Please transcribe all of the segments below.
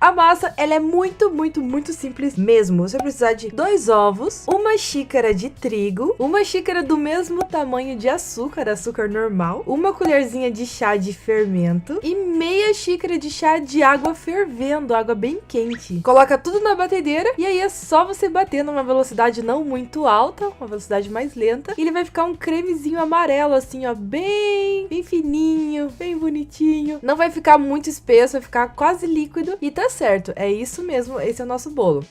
A massa, ela é muito, muito, muito simples mesmo. Você vai precisar de 2 ovos, 1 xícara de trigo, 1 xícara do mesmo tamanho de açúcar normal, 1 colherzinha de chá de fermento e meia xícara de chá de água fervendo, água bem quente. Coloca tudo na batedeira e aí é só você bater numa velocidade não muito alta, uma velocidade mais lenta, e ele vai ficar um cremezinho amarelo assim, ó, bem fininho, bem bonitinho. Não vai ficar muito espesso, vai ficar quase líquido e tá certo, é isso mesmo, esse é o nosso bolo.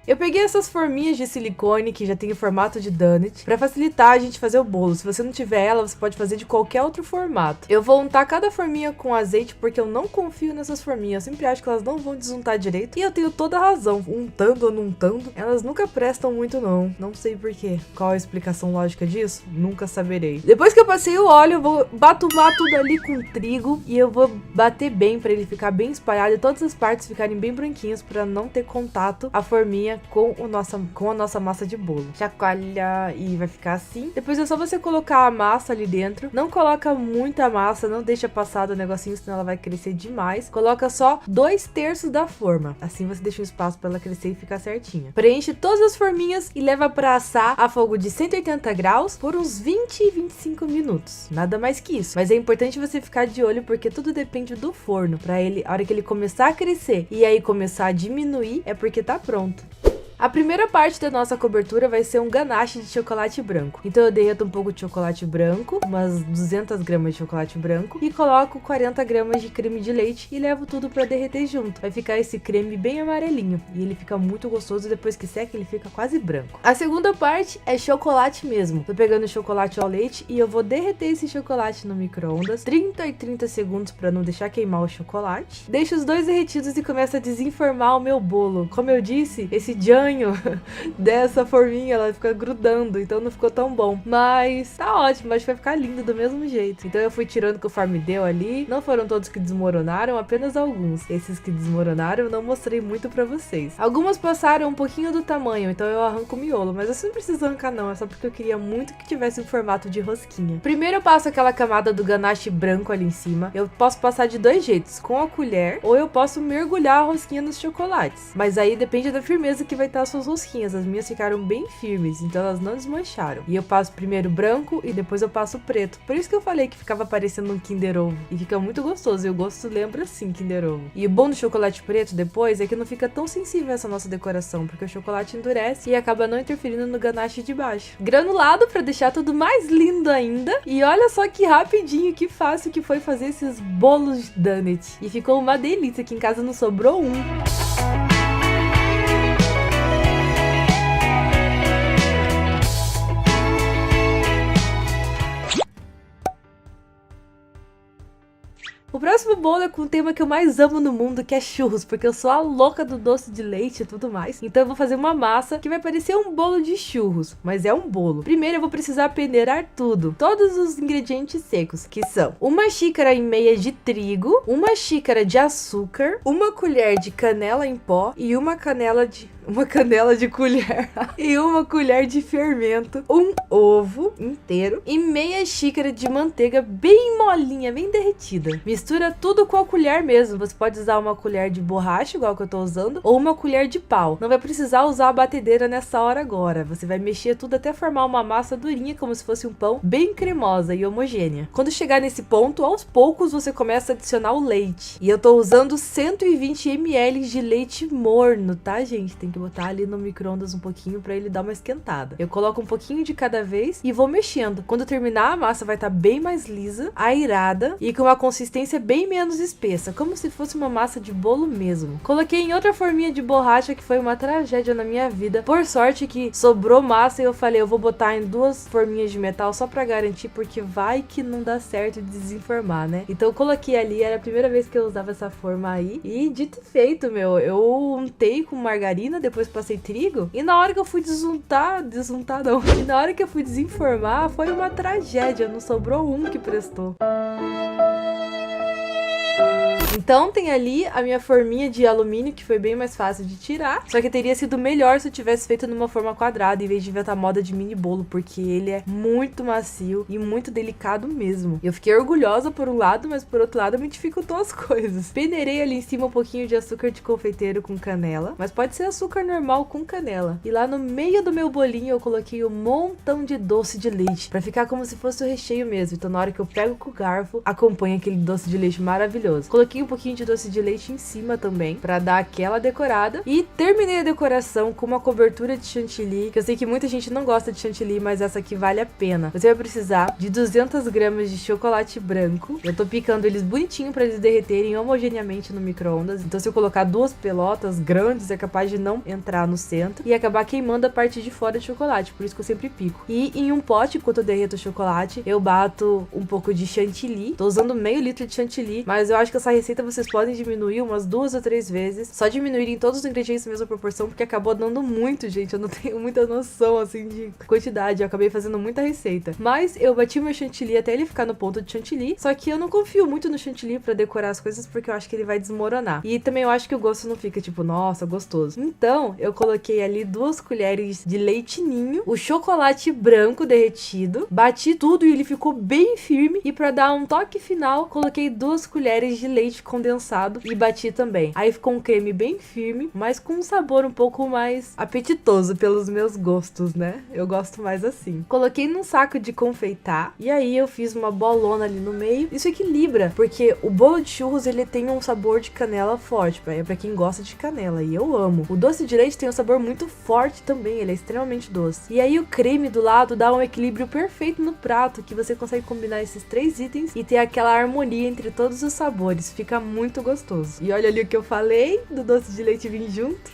Eu peguei essas forminhas de silicone que já tem o formato de donut pra facilitar a gente fazer o bolo. Se você não tiver ela, você pode fazer de qualquer outro formato. Eu vou untar cada forminha com azeite porque eu não confio nessas forminhas. Eu sempre acho que elas não vão desuntar direito. E eu tenho toda a razão. Untando ou não untando, elas nunca prestam muito não. Não sei porquê. Qual a explicação lógica disso? Nunca saberei. Depois que eu passei o óleo, eu vou batumar tudo ali com trigo. E eu vou bater bem pra ele ficar bem espalhado e todas as partes ficarem bem branquinhas pra não ter contato a forminha com a nossa massa de bolo. Chacoalha e vai ficar assim. Depois é só você colocar a massa ali dentro. Não coloca muita massa, não deixa passar do negocinho, senão ela vai crescer demais. Coloca só 2/3 da forma. Assim você deixa um espaço para ela crescer e ficar certinha. Preenche todas as forminhas e leva para assar a fogo de 180 graus por uns 20 25 minutos. Nada mais que isso. Mas é importante você ficar de olho porque tudo depende do forno. Para ele, a hora que ele começar a crescer e aí começar a diminuir, é porque tá pronto. A primeira parte da nossa cobertura vai ser um ganache de chocolate branco. Então eu derreto um pouco de chocolate branco, umas 200 gramas de chocolate branco, e coloco 40 gramas de creme de leite e levo tudo pra derreter junto. Vai ficar esse creme bem amarelinho e ele fica muito gostoso, depois que seca ele fica quase branco. A segunda parte é chocolate mesmo. Tô pegando o chocolate ao leite e eu vou derreter esse chocolate no micro-ondas 30 e 30 segundos pra não deixar queimar o chocolate. Deixo os dois derretidos e começo a desenformar o meu bolo. Como eu disse, esse jam dessa forminha, ela fica grudando, então não ficou tão bom, mas tá ótimo, acho que vai ficar lindo do mesmo jeito. Então eu fui tirando conforme deu ali, não foram todos que desmoronaram, apenas alguns. Esses que desmoronaram eu não mostrei muito pra vocês. Algumas passaram um pouquinho do tamanho, então eu arranco o miolo, mas você não precisa arrancar não, é só porque eu queria muito que tivesse um formato de rosquinha. Primeiro eu passo aquela camada do ganache branco ali em cima. Eu posso passar de 2 jeitos, com a colher, ou eu posso mergulhar a rosquinha nos chocolates, mas aí depende da firmeza que vai estar as suas rosquinhas. As minhas ficaram bem firmes, então elas não desmancharam. E eu passo primeiro branco e depois eu passo preto. Por isso que eu falei que ficava parecendo um Kinder Ovo. E fica muito gostoso, e o gosto lembra sim Kinder Ovo. E o bom do chocolate preto depois é que não fica tão sensível essa nossa decoração, porque o chocolate endurece e acaba não interferindo no ganache de baixo. Granulado pra deixar tudo mais lindo ainda. E olha só que rapidinho, que fácil que foi fazer esses bolos de donut. E ficou uma delícia, aqui em casa não sobrou um. O próximo bolo é com o tema que eu mais amo no mundo, que é churros, porque eu sou a louca do doce de leite e tudo mais. Então eu vou fazer uma massa que vai parecer um bolo de churros, mas é um bolo. Primeiro eu vou precisar peneirar tudo, todos os ingredientes secos, que são 1,5 xícara de trigo, 1 xícara de açúcar, 1 colher de canela em pó e uma canela de colher e 1 colher de fermento, um ovo inteiro e meia xícara de manteiga bem molinha, bem derretida. Mistura tudo com a colher mesmo. Você pode usar uma colher de borracha, igual que eu tô usando, ou uma colher de pau. Não vai precisar usar a batedeira nessa hora agora. Você vai mexer tudo até formar uma massa durinha, como se fosse um pão, bem cremosa e homogênea. Quando chegar nesse ponto, aos poucos você começa a adicionar o leite. E eu tô usando 120 ml de leite morno, tá, gente? Tem que botar ali no micro-ondas um pouquinho pra ele dar uma esquentada. Eu coloco um pouquinho de cada vez e vou mexendo. Quando terminar, a massa vai estar bem mais lisa, airada e com uma consistência bem menos espessa, como se fosse uma massa de bolo mesmo. Coloquei em outra forminha de borracha, que foi uma tragédia na minha vida. Por sorte que sobrou massa e eu falei, eu vou botar em 2 forminhas de metal só pra garantir, porque vai que não dá certo de desenformar, né? Então eu coloquei ali, era a primeira vez que eu usava essa forma aí e dito e feito, meu, eu untei com margarina, depois passei trigo e na hora que eu fui desuntar não, e na hora que eu fui desenformar foi uma tragédia, não sobrou um que prestou. Então tem ali a minha forminha de alumínio, que foi bem mais fácil de tirar. Só que teria sido melhor se eu tivesse feito numa forma quadrada, em vez de inventar moda de mini bolo, porque ele é muito macio e muito delicado mesmo. Eu fiquei orgulhosa por um lado, mas por outro lado me dificultou as coisas. Peneirei ali em cima um pouquinho de açúcar de confeiteiro com canela, mas pode ser açúcar normal com canela. E lá no meio do meu bolinho eu coloquei um montão de doce de leite, pra ficar como se fosse o recheio mesmo. Então na hora que eu pego com o garfo, acompanha aquele doce de leite maravilhoso. Coloquei um pouquinho de doce de leite em cima também, pra dar aquela decorada. E terminei a decoração com uma cobertura de chantilly, que eu sei que muita gente não gosta de chantilly, mas essa aqui vale a pena. Você vai precisar de 200 gramas de chocolate branco. Eu tô picando eles bonitinho pra eles derreterem homogeneamente no micro-ondas. Então se eu colocar duas pelotas grandes, é capaz de não entrar no centro e acabar queimando a parte de fora de chocolate. Por isso que eu sempre pico. E em um pote, enquanto eu derreto o chocolate, eu bato um pouco de chantilly. Tô usando meio litro de chantilly, mas eu acho que essa receita vocês podem diminuir umas 2 ou 3 vezes. Só diminuírem todos os ingredientes na mesma proporção, porque acabou dando muito, gente. Eu não tenho muita noção, assim, de quantidade. Eu acabei fazendo muita receita. Mas eu bati meu chantilly até ele ficar no ponto de chantilly. Só que eu não confio muito no chantilly pra decorar as coisas, porque eu acho que ele vai desmoronar. E também eu acho que o gosto não fica, tipo, nossa, gostoso. Então, eu coloquei ali 2 colheres de leite ninho, o chocolate branco derretido, bati tudo e ele ficou bem firme. E pra dar um toque final, coloquei 2 colheres de leite condensado e bati também. Aí ficou um creme bem firme, mas com um sabor um pouco mais apetitoso pelos meus gostos, né? Eu gosto mais assim. Coloquei num saco de confeitar e aí eu fiz uma bolona ali no meio. Isso equilibra, porque o bolo de churros ele tem um sabor de canela forte, é pra quem gosta de canela, e eu amo. O doce de leite tem um sabor muito forte também, ele é extremamente doce. E aí o creme do lado dá um equilíbrio perfeito no prato, que você consegue combinar esses 3 itens e ter aquela harmonia entre todos os sabores. Fica muito gostoso. E olha ali o que eu falei do doce de leite vir junto.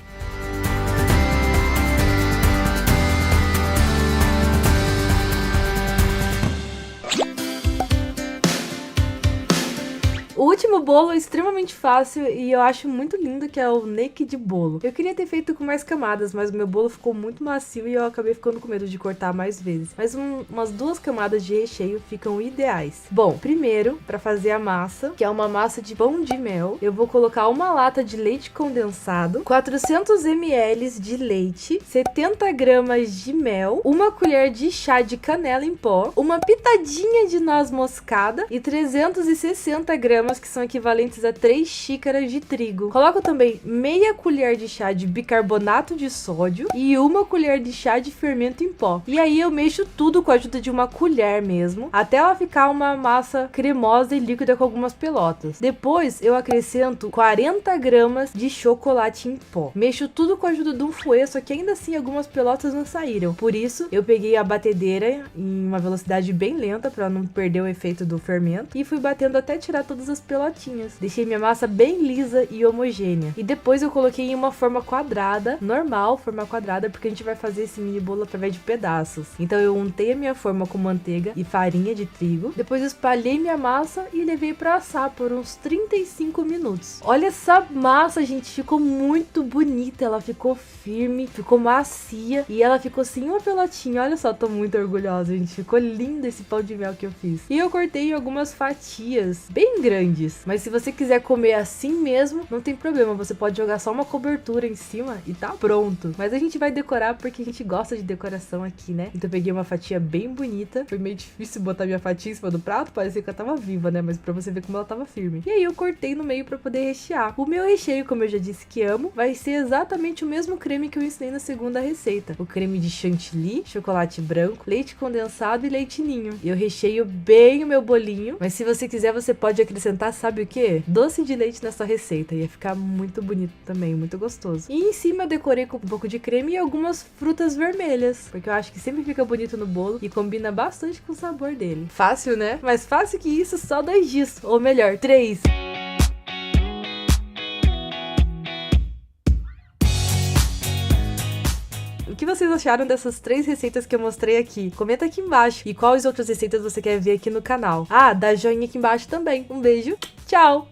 O último bolo é extremamente fácil e eu acho muito lindo, que é o naked bolo. Eu queria ter feito com mais camadas, mas o meu bolo ficou muito macio e eu acabei ficando com medo de cortar mais vezes. Mas umas 2 camadas de recheio ficam ideais. Bom, primeiro, para fazer a massa, que é uma massa de pão de mel, eu vou colocar uma lata de leite condensado, 400 ml de leite, 70 gramas de mel, uma colher de chá de canela em pó, uma pitadinha de noz moscada e 360 gramas, que são equivalentes a 3 xícaras de trigo. Coloco também meia colher de chá de bicarbonato de sódio e uma colher de chá de fermento em pó. E aí eu mexo tudo com a ajuda de uma colher mesmo, até ela ficar uma massa cremosa e líquida com algumas pelotas. Depois eu acrescento 40 gramas de chocolate em pó. Mexo tudo com a ajuda de um fouet, só que ainda assim algumas pelotas não saíram. Por isso eu peguei a batedeira em uma velocidade bem lenta para não perder o efeito do fermento e fui batendo até tirar todas as pelotinhas. Deixei minha massa bem lisa e homogênea. E depois eu coloquei em uma forma quadrada, normal, forma quadrada, porque a gente vai fazer esse mini bolo através de pedaços. Então eu untei a minha forma com manteiga e farinha de trigo. Depois eu espalhei minha massa e levei pra assar por uns 35 minutos. Olha essa massa, gente, ficou muito bonita. Ela ficou firme, ficou macia e ela ficou sem uma pelotinha. Olha só, tô muito orgulhosa, gente. Ficou lindo esse pão de mel que eu fiz. E eu cortei em algumas fatias bem grandes. Mas se você quiser comer assim mesmo, não tem problema. Você pode jogar só uma cobertura em cima e tá pronto. Mas a gente vai decorar porque a gente gosta de decoração aqui, né? Então eu peguei uma fatia bem bonita. Foi meio difícil botar minha fatia em cima do prato. Parecia que eu tava viva, né? Mas pra você ver como ela tava firme. E aí eu cortei no meio pra poder rechear. O meu recheio, como eu já disse que amo, vai ser exatamente o mesmo creme que eu ensinei na segunda receita. O creme de chantilly, chocolate branco, leite condensado e leite ninho. E eu recheio bem o meu bolinho. Mas se você quiser, você pode acrescentar, sabe o que? Doce de leite nessa receita. Ia ficar muito bonito também, muito gostoso. E em cima eu decorei com um pouco de creme e algumas frutas vermelhas, porque eu acho que sempre fica bonito no bolo e combina bastante com o sabor dele. Fácil, né? Mais fácil que isso, só 2 dias. Ou melhor, 3. O que vocês acharam dessas 3 receitas que eu mostrei aqui? Comenta aqui embaixo. E quais outras receitas você quer ver aqui no canal. Ah, dá joinha aqui embaixo também. Um beijo. Tchau!